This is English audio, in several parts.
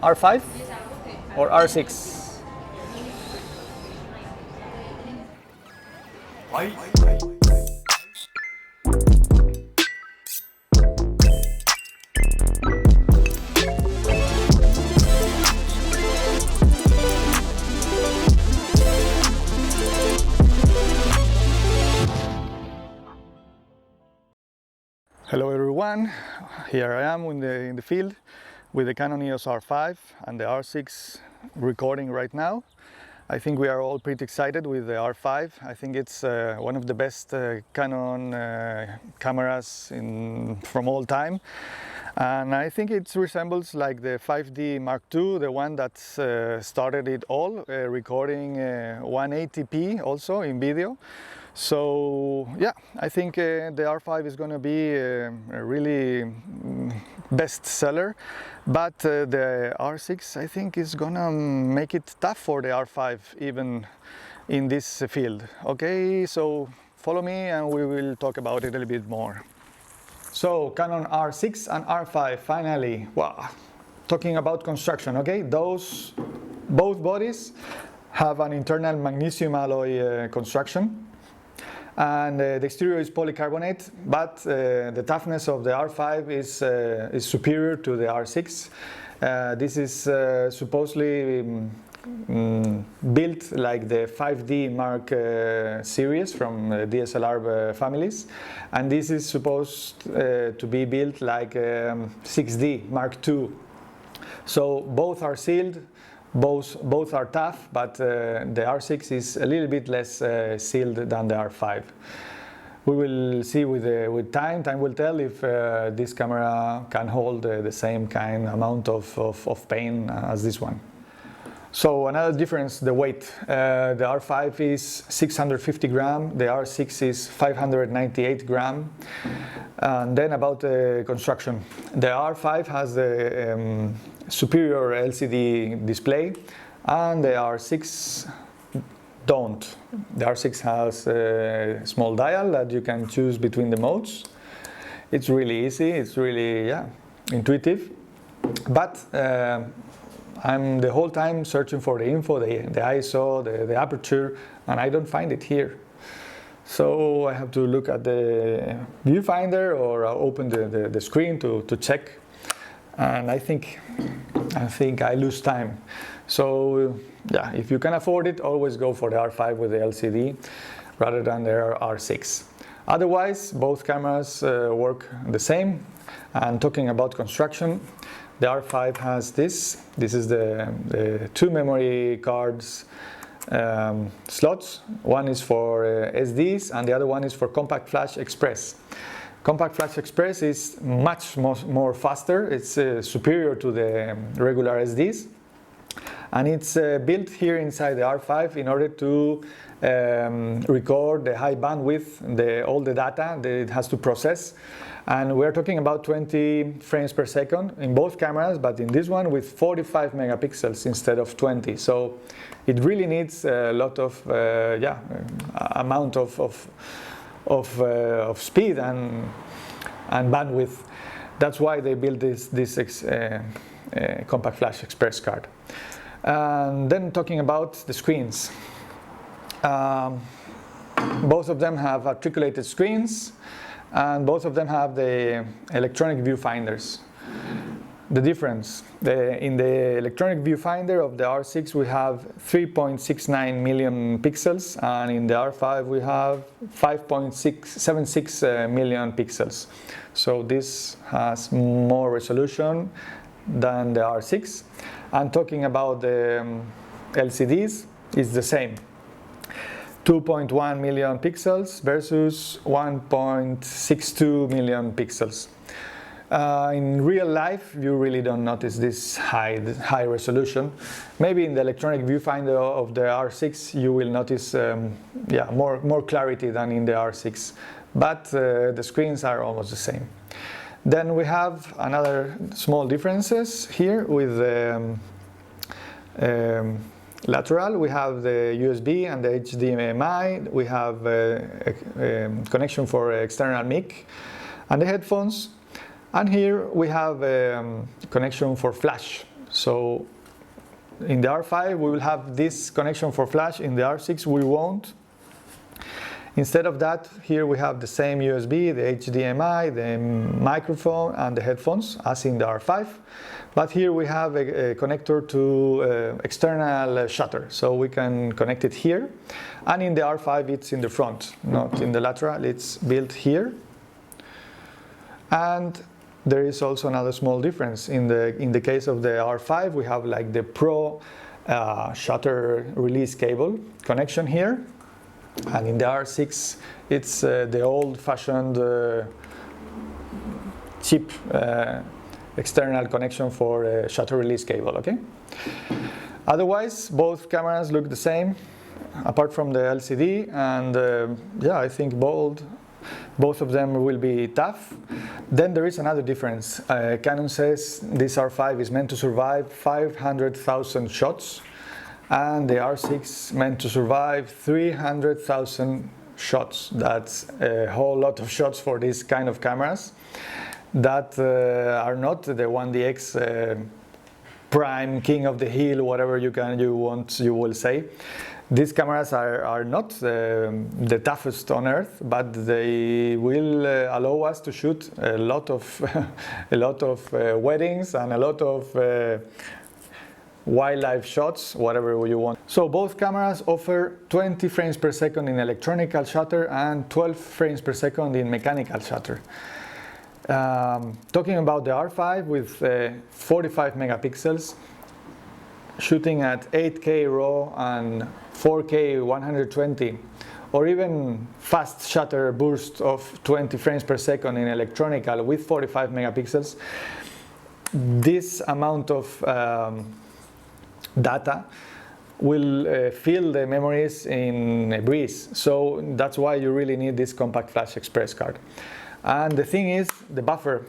R5 or R6? Hello everyone, here I am in the field with the Canon Eos R5 and the R6 recording right now. I think we are all pretty excited with the R5. I think it's one of the best Canon cameras from all time. And I think it resembles like the 5D Mark II, the one that started it all, recording 180p also in video. So yeah, I think the R5 is going to be a really best seller, but the R6 I think is going to make it tough for the R5 even in this field. Okay, so follow me and we will talk about it a little bit more. So Canon R6 and R5 finally, wow, talking about construction, okay, both bodies have an internal magnesium alloy construction. And the exterior is polycarbonate, but the toughness of the R5 is superior to the R6. This is supposedly built like the 5D Mark series from DSLR families, and this is supposed to be built like 6D Mark II. So both are sealed. Both are tough, but the R6 is a little bit less sealed than the R5. We will see with time. Time will tell if this camera can hold the same kind amount of pain as this one. So another difference, the weight. The R5 is 650 grams, the R6 is 598 grams. And then about the construction. The R5 has the superior LCD display, and the R6 don't. The R6 has a small dial that you can choose between the modes. It's really easy, it's really intuitive, but I'm the whole time searching for the info, the ISO, the aperture, and I don't find it here. So I have to look at the viewfinder or open the screen to check, and I think I lose time. So yeah, if you can afford it, always go for the R5 with the LCD rather than the R6. Otherwise, both cameras work the same. And talking about construction, the R5 has this. This is the two memory cards slots. One is for SDs and the other one is for Compact Flash Express. Compact Flash Express is much more faster. It's superior to the regular SDs, and it's built here inside the R5 in order to record the high bandwidth, all the data that it has to process. And we're talking about 20 frames per second in both cameras, but in this one with 45 megapixels instead of 20. So it really needs a lot of amount of speed and bandwidth. That's why they built this Compact Flash Express card. And then talking about the screens. Both of them have articulated screens, and both of them have the electronic viewfinders. The difference, in the electronic viewfinder of the R6 we have 3.69 million pixels, and in the R5 we have 5.76 million pixels. So this has more resolution than the R6. And talking about the LCDs, it's the same. 2.1 million pixels versus 1.62 million pixels. In real life, you really don't notice this high resolution. Maybe in the electronic viewfinder of the R6, you will notice more clarity than in the R6. But the screens are almost the same. Then we have another small differences here with the lateral. We have the USB and the HDMI. We have a connection for external mic and the headphones. And here we have a connection for flash. So in the R5 we will have this connection for flash, in the R6 we won't. Instead of that, here we have the same USB, the HDMI, the microphone and the headphones as in the R5. But here we have a connector to external shutter, so we can connect it here. And in the R5 it's in the front, not in the lateral, it's built here. And there is also another small difference. In the case of the R5 we have like the Pro shutter release cable connection here. And in the R6 it's the old-fashioned cheap external connection for shutter release cable, okay? Otherwise, both cameras look the same, apart from the LCD, and yeah, I think both of them will be tough. Then there is another difference. Canon says this R5 is meant to survive 500,000 shots, and the R6 meant to survive 300,000 shots. That's a whole lot of shots for these kind of cameras that are not the 1DX prime king of the hill, whatever you will say. These cameras are not the toughest on earth, but they will allow us to shoot a lot of weddings and a lot of wildlife shots, whatever you want. So both cameras offer 20 frames per second in electronical shutter and 12 frames per second in mechanical shutter. Talking about the R5 with 45 megapixels, shooting at 8K RAW and 4K 120, or even fast shutter burst of 20 frames per second in electronical with 45 megapixels, this amount of data will fill the memories in a breeze. So that's why you really need this compact flash express card. And the thing is, the buffer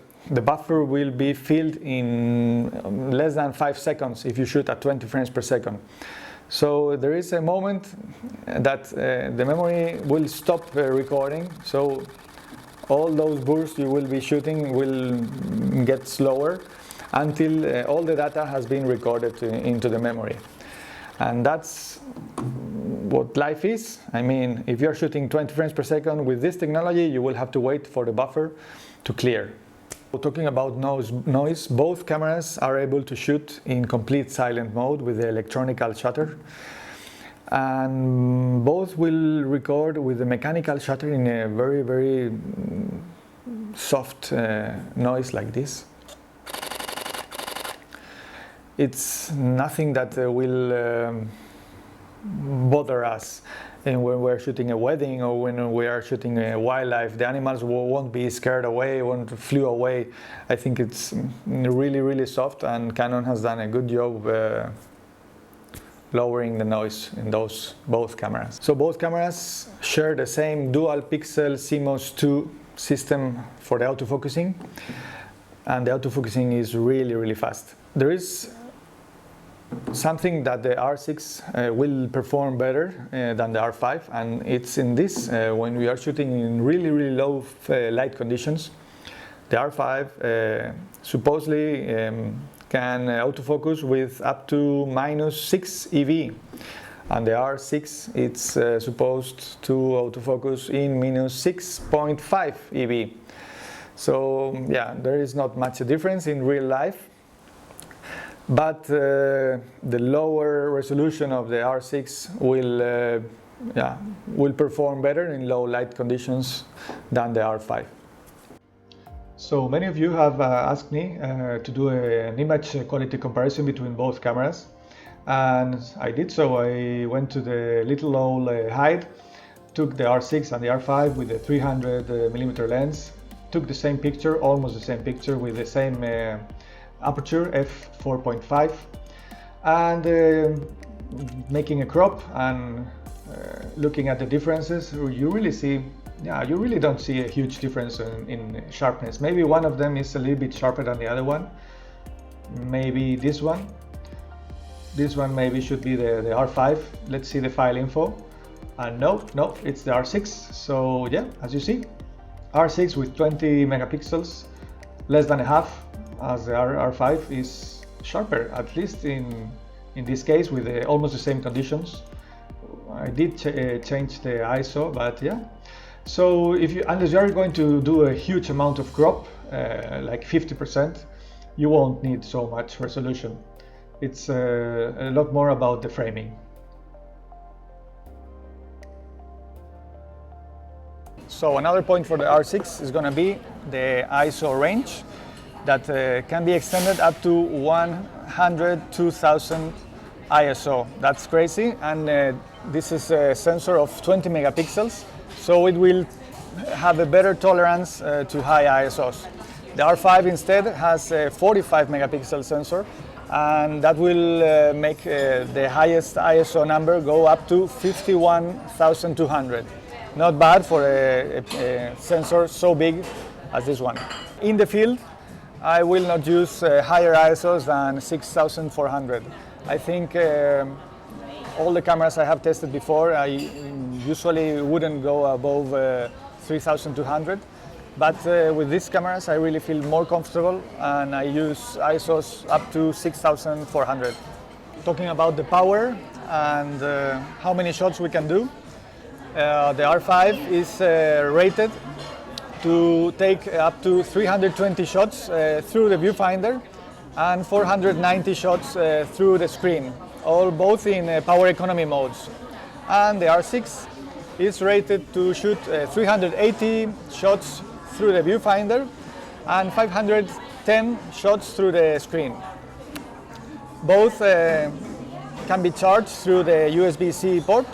will be filled in less than 5 seconds if you shoot at 20 frames per second. So there is a moment that the memory will stop recording, so all those bursts you will be shooting will get slower until all the data has been recorded into the memory. And that's what life is. I mean, if you're shooting 20 frames per second with this technology, you will have to wait for the buffer to clear. Talking about noise, both cameras are able to shoot in complete silent mode with the electronical shutter. And both will record with the mechanical shutter in a very, very soft noise like this. It's nothing that will bother us when we're shooting a wedding or when we are shooting a wildlife. The animals won't be scared away, won't flew away. I think it's really, really soft, and Canon has done a good job lowering the noise in both cameras. So both cameras share the same dual pixel CMOS 2 system for the autofocusing, and the autofocusing is really, really fast. There is something that the R6 will perform better than the R5, and it's in this when we are shooting in really, really low light conditions. The R5 supposedly can autofocus with up to -6 EV, and the R6 it's supposed to autofocus in -6.5 EV. So yeah, there is not much a difference in real life. But the lower resolution of the R6 will perform better in low light conditions than the R5. So many of you have asked me to do an image quality comparison between both cameras, and I did so. I went to the little old hide, took the R6 and the R5 with the 300mm lens, took the same picture, almost the same picture, with the same aperture f4.5, and making a crop and looking at the differences, you really see, you really don't see a huge difference in sharpness. Maybe one of them is a little bit sharper than the other one. Maybe this one maybe should be the R5. Let's see the file info, and no, it's the R6. So yeah, as you see, R6 with 20 megapixels, less than a half, as the R5 is sharper, at least in this case with almost the same conditions. I did change the ISO, but yeah. So unless you are going to do a huge amount of crop, like 50%, you won't need so much resolution. It's a lot more about the framing. So another point for the R6 is going to be the ISO range that can be extended up to 102,000 ISO. That's crazy, and this is a sensor of 20 megapixels, so it will have a better tolerance to high ISOs. The R5 instead has a 45 megapixel sensor, and that will make the highest ISO number go up to 51,200. Not bad for a sensor so big as this one. In the field, I will not use higher ISOs than 6,400. I think all the cameras I have tested before, I usually wouldn't go above 3,200. But with these cameras, I really feel more comfortable, and I use ISOs up to 6,400. Talking about the power and how many shots we can do, the R5 is rated to take up to 320 shots through the viewfinder and 490 shots through the screen, both in power economy modes. And the R6 is rated to shoot 380 shots through the viewfinder and 510 shots through the screen. Both can be charged through the USB-C port.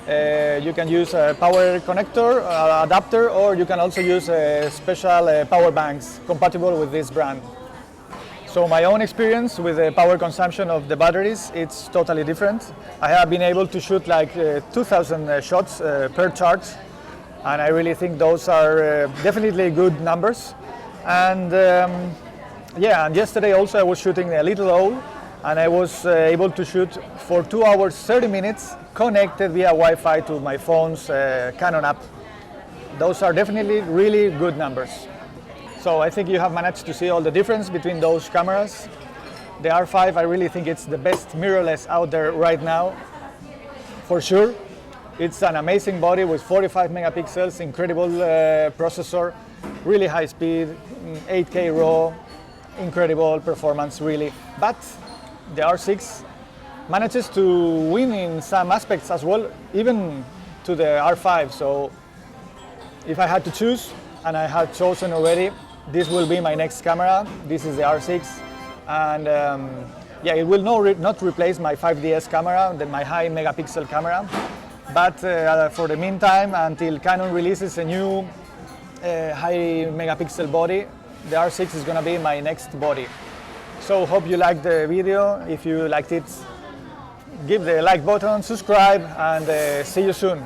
You can use a power connector, adapter, or you can also use special power banks compatible with this brand. So my own experience with the power consumption of the batteries, it's totally different. I have been able to shoot like 2,000 shots per charge, and I really think those are definitely good numbers. And yeah, and yesterday also I was shooting a little owl, and I was able to shoot for 2 hours 30 minutes connected via Wi-Fi to my phone's Canon app. Those are definitely really good numbers. So I think you have managed to see all the difference between those cameras. The R5, I really think it's the best mirrorless out there right now, for sure. It's an amazing body with 45 megapixels, incredible processor, really high speed, 8K RAW, incredible performance really. But the R6 manages to win in some aspects as well, even to the R5. So if I had to choose, and I had chosen already, this will be my next camera. This is the R6, and yeah, it will not replace my 5DS camera, my high megapixel camera. But for the meantime, until Canon releases a new high megapixel body, the R6 is going to be my next body. So hope you liked the video. If you liked it, give the like button, subscribe, and see you soon.